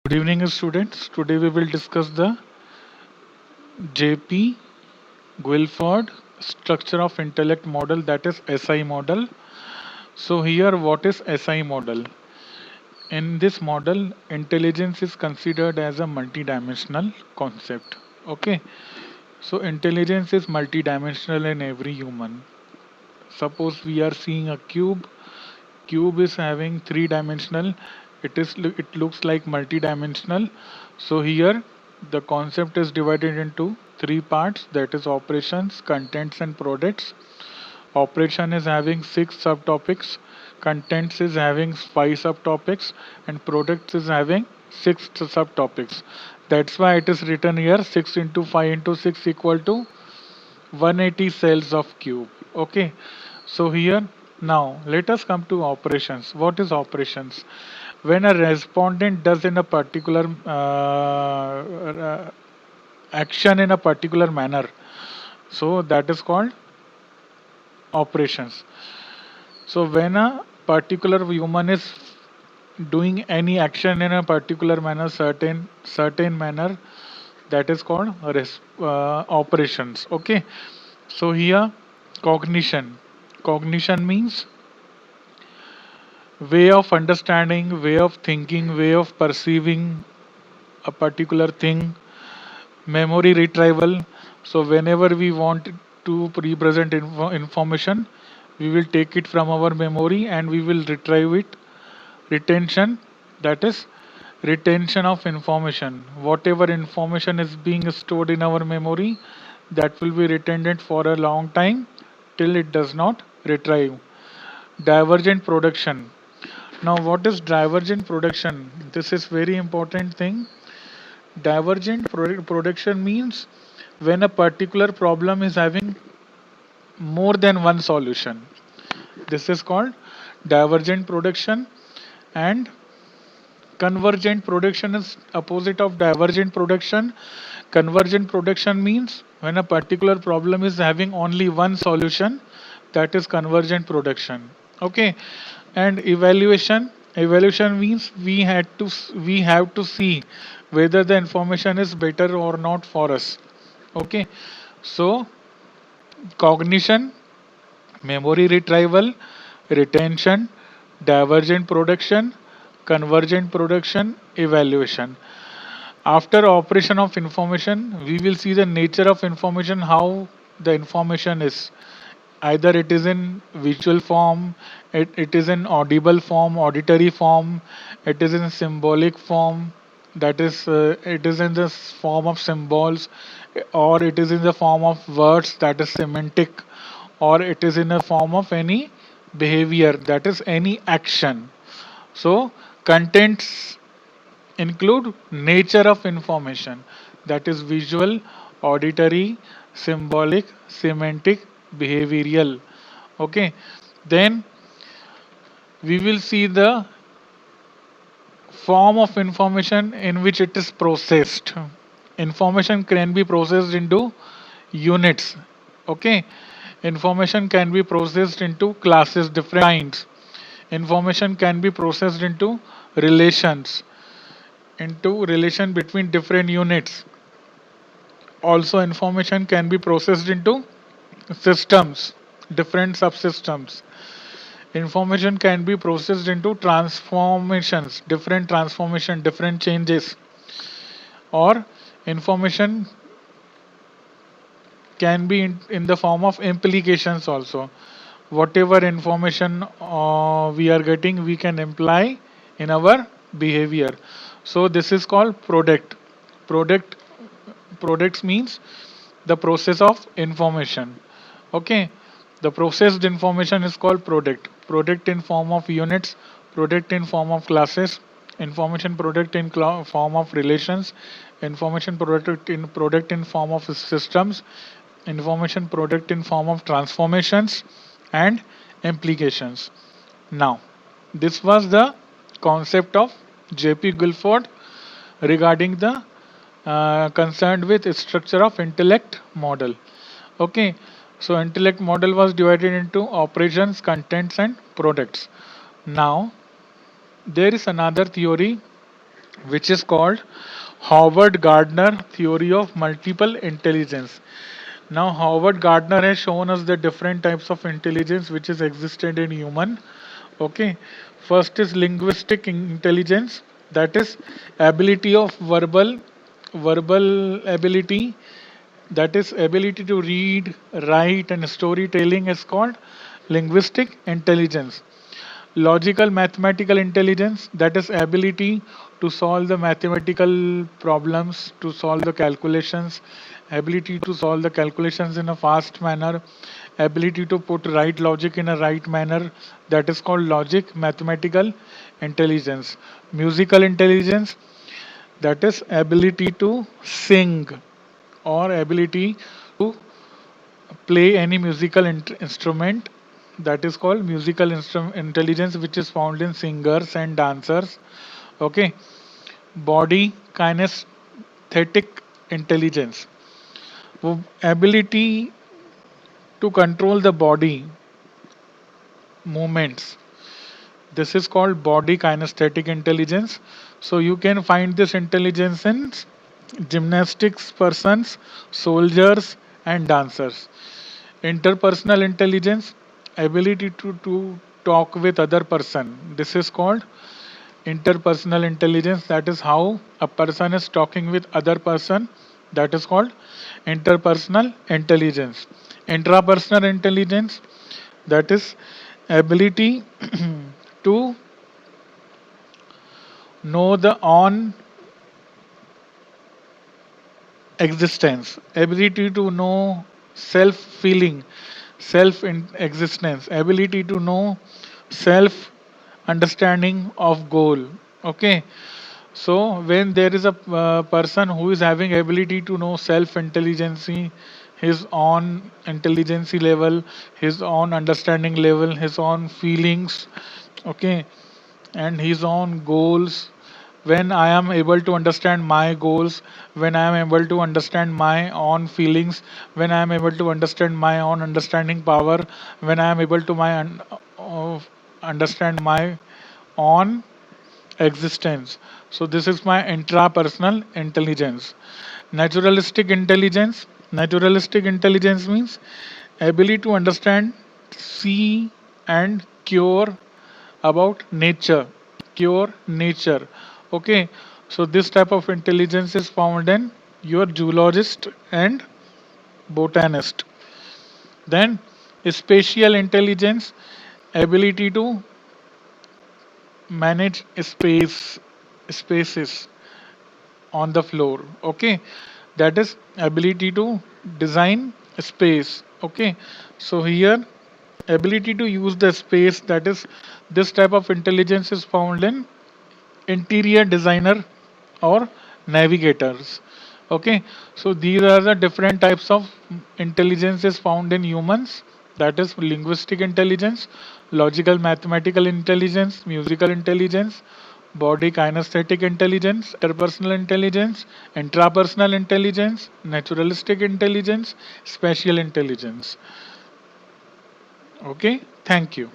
Good evening, students. Today we will discuss the JP Guilford structure of intellect model, that is SI model. So here, what is SI model? In this model, intelligence is considered as a multidimensional concept. Okay, so intelligence is multidimensional in every human. Suppose we are seeing a cube. Cube is having three-dimensional. It looks like multi-dimensional. So here the concept is divided into three parts, that is operations, contents and products. Operation is having six subtopics, contents is having five subtopics, and products is having six subtopics. That's why it is written here 6 into 5 into 6 equal to 180 cells of cube. Okay, so here now let us come to operations. What is operations? When a respondent does in a particular action in a particular manner, so that is called operations. So when a particular human is doing any action in a particular manner, certain manner, that is called operations. Okay, so here cognition. Cognition means way of understanding, way of thinking, way of perceiving a particular thing. Memory retrieval. So whenever we want to represent information, we will take it from our memory and we will retrieve it. Retention, that is retention of information. Whatever information is being stored in our memory, that will be retained for a long time till it does not retrieve. Divergent production. Now what is divergent production? This is very important thing. Divergent production means when a particular problem is having more than one solution. This is called divergent production. And convergent production is opposite of divergent production. Convergent production means when a particular problem is having only one solution, that is convergent production. Okay, and evaluation means we have to see whether the information is better or not for us. Okay, so cognition, memory retrieval, retention, divergent production, convergent production, evaluation. After operation of information, we will see the nature of information, how the information is. Either it is in visual form, it is in audible form, auditory form, it is in symbolic form, that is, it is in the form of symbols, or it is in the form of words, that is semantic, or it is in a form of any behavior, that is any action. So, contents include nature of information, that is visual, auditory, symbolic, semantic, behavioral. Okay, then we will see the form of information in which it is processed. Information can be processed into units. Okay, information can be processed into classes, different kinds. Information can be processed into relations, into relation between different units. Also, information can be processed into systems, different subsystems. Information can be processed into transformations, different transformation, different changes. Or information can be in the form of implications also. Whatever information we are getting, we can imply in our behavior. So this is called product. Products means the process of information. Okay, the processed information is called product in form of units, product in form of classes, information product in form of relations, information product in form of systems, information product in form of transformations and implications. Now this was the concept of JP Guilford regarding the concerned with structure of intellect model. Okay, so intellect model was divided into operations, contents, and products. Now there is another theory which is called Howard Gardner theory of multiple intelligence. Now, Howard Gardner has shown us the different types of intelligence which is existed in human. Okay, first is linguistic intelligence, that is ability of verbal ability, that is ability to read, write, and storytelling is called linguistic intelligence. Logical mathematical intelligence, that is ability to solve the mathematical problems, to solve the calculations, ability to solve the calculations in a fast manner, ability to put right logic in a right manner, that is called logic mathematical intelligence. Musical intelligence, that is ability to sing or ability to play any musical instrument, that is called musical intelligence, which is found in singers and dancers. Okay, body kinesthetic intelligence, ability to control the body movements, this is called body kinesthetic intelligence. So you can find this intelligence in gymnastics persons, soldiers, and dancers. Interpersonal intelligence, ability to talk with other person. This is called interpersonal intelligence. That is how a person is talking with other person. That is called interpersonal intelligence. Intrapersonal intelligence, that is ability to know the on existence, ability to know self feeling, self existence, ability to know self understanding of goal. Okay, so when there is a person who is having ability to know self intelligence, his own intelligence level, his own understanding level, his own feelings, okay, and his own goals, when I am able to understand my goals, when I am able to understand my own feelings, when I am able to understand my own understanding power, when I am able to understand my own existence. So this is my intrapersonal intelligence. Naturalistic intelligence. Naturalistic intelligence means ability to understand, see, and cure about nature. Cure nature. Okay. So this type of intelligence is found in your zoologist and botanist. Then spatial intelligence, ability to manage spaces on the floor. Okay, that is ability to design space. Okay, so here ability to use the space, that is this type of intelligence is found in interior designer or navigators. Okay, so these are the different types of intelligences found in humans, that is linguistic intelligence, logical mathematical intelligence, musical intelligence, body kinesthetic intelligence, interpersonal intelligence, intrapersonal intelligence, naturalistic intelligence, spatial intelligence. Okay, thank you.